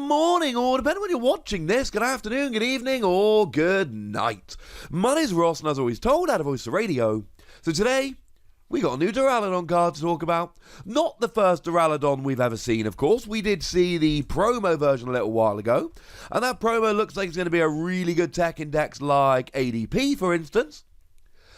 morning, or depending when you're watching this, good afternoon, good evening, or good night. My name's Ross, and as always told, out of Voice of Radio. So today, we got a new Duraludon card to talk about. Not the first Duraludon we've ever seen, of course. We did see the promo version a little while ago, and that promo looks like it's going to be a really good tech index like ADP, for instance.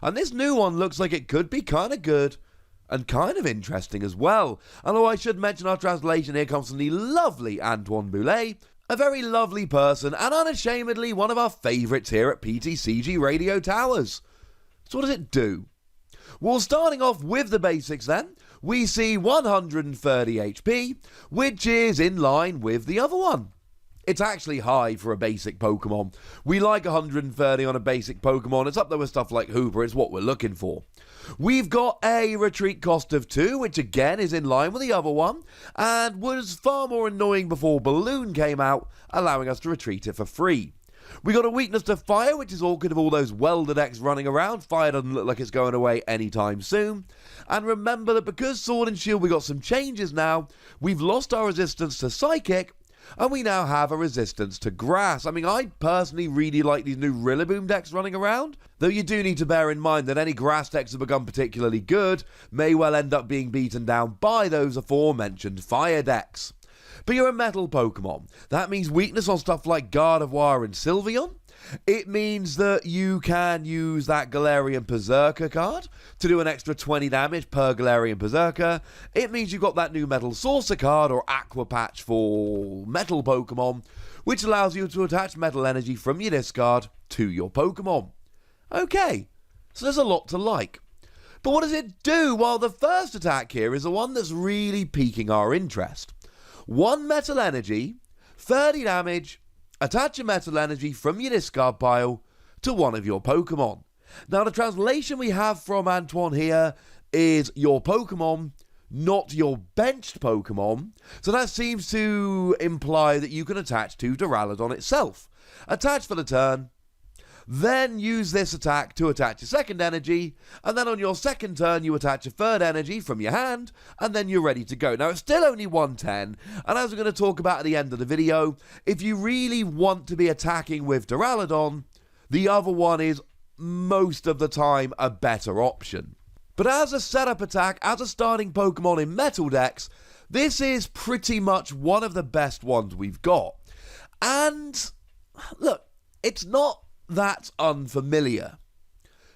And this new one looks like it could be kind of good and kind of interesting as well. Although I should mention our translation here comes from the lovely Antoine Boulet, a very lovely person and unashamedly one of our favourites here at PTCGRadio Towers. So what does it do? Well, starting off with the basics then, we see 130 HP, which is in line with the other one. It's actually high for a basic Pokemon. We like 130 on a basic Pokemon. It's up there with stuff like Hooper. It's what we're looking for. We've got a retreat cost of 2, which again is in line with the other one, and was far more annoying before Balloon came out, allowing us to retreat it for free. We got a weakness to fire, which is awkward of all those welder decks running around. Fire doesn't look like it's going away anytime soon. And remember that because Sword and Shield we got some changes now, we've lost our resistance to Psychic, and we now have a resistance to Grass. I mean, I personally really like these new Rillaboom decks running around, though you do need to bear in mind that any Grass decks that become particularly good may well end up being beaten down by those aforementioned Fire decks. But you're a Metal Pokemon. That means weakness on stuff like Gardevoir and Sylveon. It means that you can use that Galarian Berserker card to do an extra 20 damage per Galarian Berserker. It means you've got that new Metal Saucer card or Aqua Patch for Metal Pokemon, which allows you to attach Metal Energy from your discard to your Pokemon. Okay, so there's a lot to like. But what does it do? Well, the first attack here is the one that's really piquing our interest. 1 Metal Energy, 30 damage, attach a Metal Energy from your discard pile to one of your Pokemon. Now, the translation we have from Antoine here is your Pokemon, not your benched Pokemon. So that seems to imply that you can attach to Duraludon itself. Attach for the turn, then use this attack to attach a second energy, and then on your second turn you attach a third energy from your hand, and then you're ready to go. Now, it's still only 110, and as we're going to talk about at the end of the video, if you really want to be attacking with Duraludon, the other one is most of the time a better option. But as a setup attack, as a starting Pokemon in Metal decks, this is pretty much one of the best ones we've got. And, look, it's not that's unfamiliar,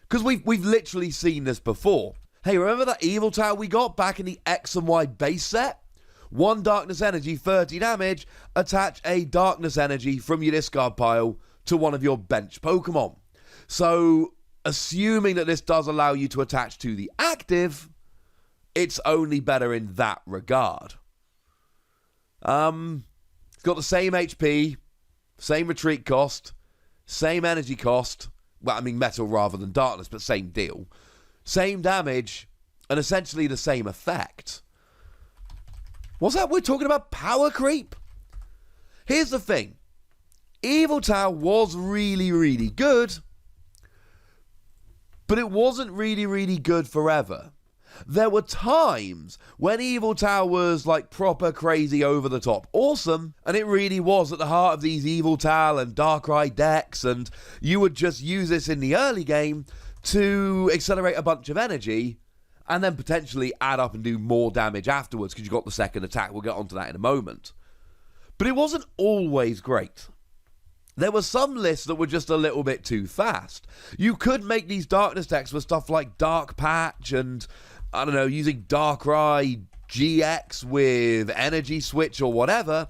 because we've literally seen this before. Hey, remember that Evil Tower we got back in the X and Y base set? 1 Darkness Energy, 30 damage, attach a Darkness Energy from your discard pile to one of your bench Pokemon. So, assuming that this does allow you to attach to the active, it's only better in that regard. It's got the same HP, same retreat cost, same energy cost, well, I mean metal rather than darkness, but same deal. Same damage, and essentially the same effect. What's that? We're talking about power creep? Here's the thing. Evil Tower was really, really good, but it wasn't really, really good forever. There were times when Evil Tower was like proper crazy over the top awesome, and it really was at the heart of these Evil Tower and Darkrai decks, and you would just use this in the early game to accelerate a bunch of energy and then potentially add up and do more damage afterwards because you got the second attack. We'll get onto that in a moment. But it wasn't always great. There were some lists that were just a little bit too fast. You could make these darkness decks with stuff like Dark Patch and, I don't know, using Darkrai GX with Energy Switch or whatever.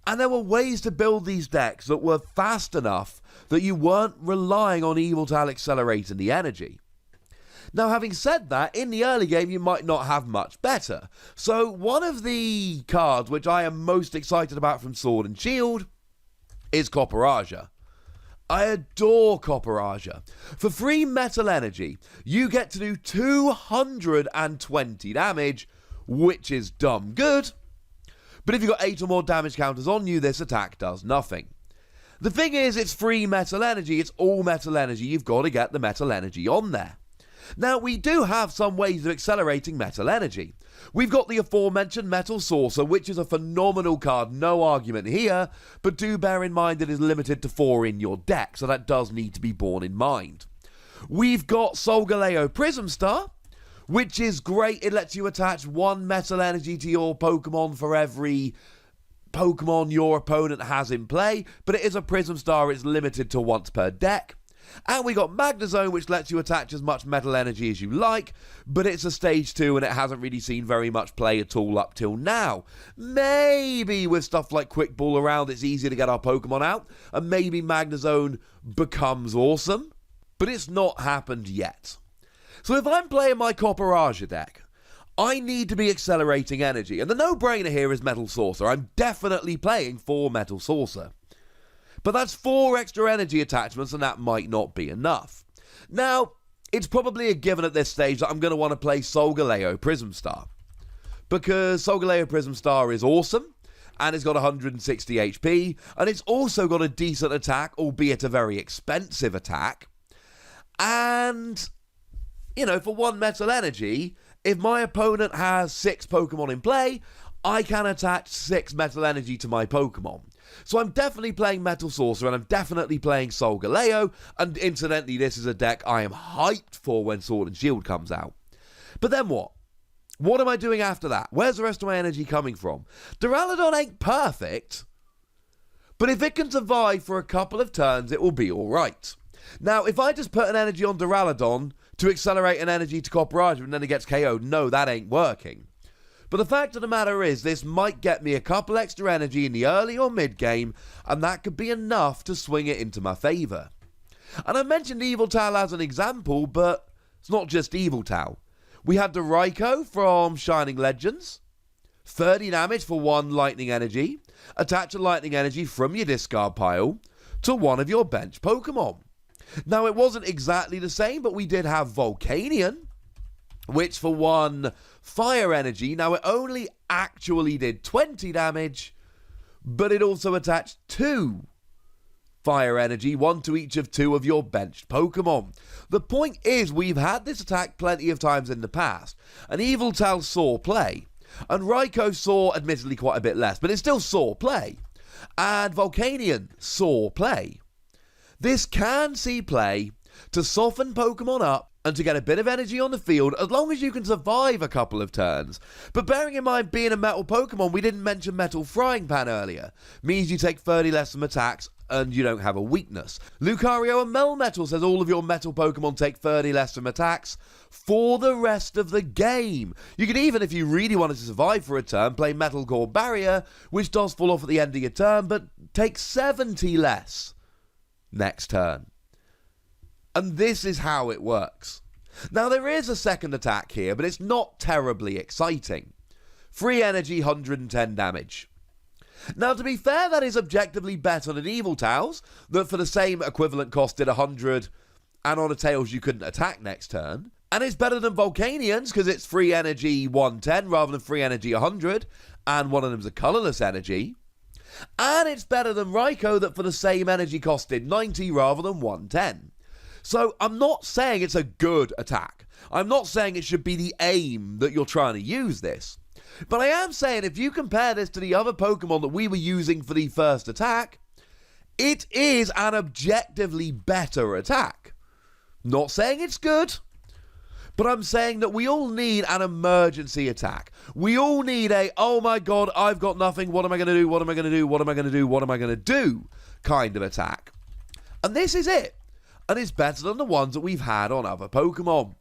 And there were ways to build these decks that were fast enough that you weren't relying on Evil Tower accelerating the energy. Now, having said that, in the early game, you might not have much better. So one of the cards which I am most excited about from Sword and Shield is Copperaja. I adore Copperaja. For free Metal Energy, you get to do 220 damage, which is dumb good. But if you've got 8 or more damage counters on you, this attack does nothing. The thing is, it's free Metal Energy, it's all Metal Energy, you've got to get the Metal Energy on there. Now, we do have some ways of accelerating Metal Energy. We've got the aforementioned Metal Saucer, which is a phenomenal card, no argument here, but do bear in mind it is limited to 4 in your deck, so that does need to be borne in mind. We've got Solgaleo Prism Star, which is great. It lets you attach 1 metal energy to your Pokemon for every Pokemon your opponent has in play, but it is a Prism Star, it's limited to once per deck. And we got Magnezone, which lets you attach as much metal energy as you like, but it's a stage 2 and it hasn't really seen very much play at all up till now. Maybe with stuff like Quick Ball around, it's easier to get our Pokemon out, and maybe Magnezone becomes awesome, but it's not happened yet. So if I'm playing my Copperaja deck, I need to be accelerating energy, and the no-brainer here is Metal Saucer. I'm definitely playing for Metal Saucer. But that's 4 extra energy attachments, and that might not be enough. Now, it's probably a given at this stage that I'm going to want to play Solgaleo Prism Star, because Solgaleo Prism Star is awesome, and it's got 160 HP, and it's also got a decent attack, albeit a very expensive attack. And, you know, for 1 metal energy, if my opponent has 6 Pokemon in play, I can attach 6 metal energy to my Pokemon. So I'm definitely playing Metal Saucer, and I'm definitely playing Solgaleo, and incidentally, this is a deck I am hyped for when Sword and Shield comes out. But then what? What am I doing after that? Where's the rest of my energy coming from? Duraludon ain't perfect, but if it can survive for a couple of turns, it will be alright. Now, if I just put an energy on Duraludon to accelerate an energy to Copperaja and then it gets KO'd, no, that ain't working. But the fact of the matter is, this might get me a couple extra energy in the early or mid game, and that could be enough to swing it into my favour. And I mentioned Yveltal as an example, but it's not just Yveltal. We had the Raikou from Shining Legends, 30 damage for 1 lightning energy, attach a lightning energy from your discard pile to one of your bench Pokemon. Now, it wasn't exactly the same, but we did have Volcanion, which for 1 fire energy, now it only actually did 20 damage, but it also attached 2 fire energy, 1 to each of 2 of your benched Pokemon. The point is, we've had this attack plenty of times in the past, and Yveltal saw play, and Raikou saw admittedly quite a bit less, but it still saw play, and Volcanion saw play. This can see play to soften Pokemon up and to get a bit of energy on the field, as long as you can survive a couple of turns. But bearing in mind, being a metal Pokemon, we didn't mention Metal Frying Pan earlier. Means you take 30 less from attacks, and you don't have a weakness. Lucario and Melmetal says all of your metal Pokemon take 30 less from attacks for the rest of the game. You could even, if you really wanted to survive for a turn, play Metal Core Barrier, which does fall off at the end of your turn, but takes 70 less next turn. And this is how it works. Now, there is a second attack here, but it's not terribly exciting. Free energy, 110 damage. Now, to be fair, that is objectively better than Yveltal's, that for the same equivalent cost did 100, and on a Tails you couldn't attack next turn. And it's better than Volcanion's, because it's free energy 110 rather than free energy 100, and one of them's a colourless energy. And it's better than Raikou, that for the same energy cost did 90 rather than 110. So I'm not saying it's a good attack. I'm not saying it should be the aim that you're trying to use this. But I am saying if you compare this to the other Pokemon that we were using for the first attack, it is an objectively better attack. Not saying it's good, but I'm saying that we all need an emergency attack. We all need a, oh my god, I've got nothing, what am I going to do, what am I going to do, what am I going to do, what am I going to do kind of attack. And this is it. And it's better than the ones that we've had on other Pokemon.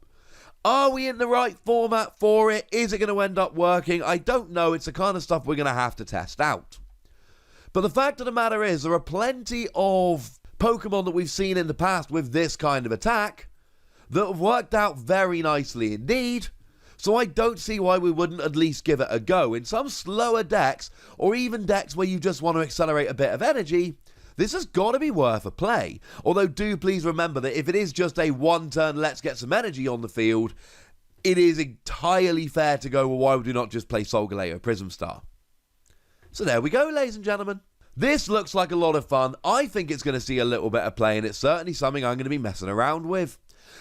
Are we in the right format for it? Is it going to end up working? I don't know. It's the kind of stuff we're going to have to test out. But the fact of the matter is, there are plenty of Pokemon that we've seen in the past with this kind of attack that have worked out very nicely indeed. So I don't see why we wouldn't at least give it a go. In some slower decks, or even decks where you just want to accelerate a bit of energy, this has got to be worth a play. Although do please remember that if it is just a one turn let's get some energy on the field, it is entirely fair to go, well, why would we not just play Solgaleo Prism Star? So there we go, ladies and gentlemen. This looks like a lot of fun. I think it's going to see a little bit of play, and it's certainly something I'm going to be messing around with.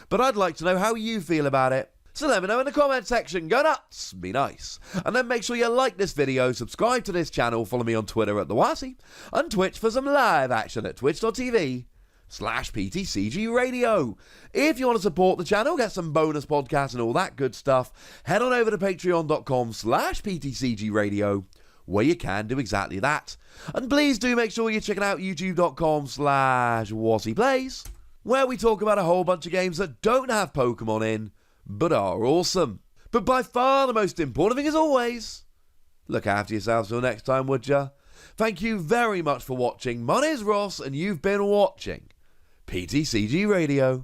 But I'd like to know how you feel about it. So let me know in the comment section. Go nuts, be nice. And then make sure you like this video, subscribe to this channel, follow me on Twitter at TheWasi, and Twitch for some live action at twitch.tv/PTCGRadio. If you want to support the channel, get some bonus podcasts and all that good stuff, head on over to patreon.com/PTCGRadio, where you can do exactly that. And please do make sure you're checking out youtube.com/WasiPlays, where we talk about a whole bunch of games that don't have Pokemon in, but are awesome. But by far the most important thing, as always, look after yourselves till next time, would ya? Thank you very much for watching. My name's Ross, and you've been watching PTCG Radio.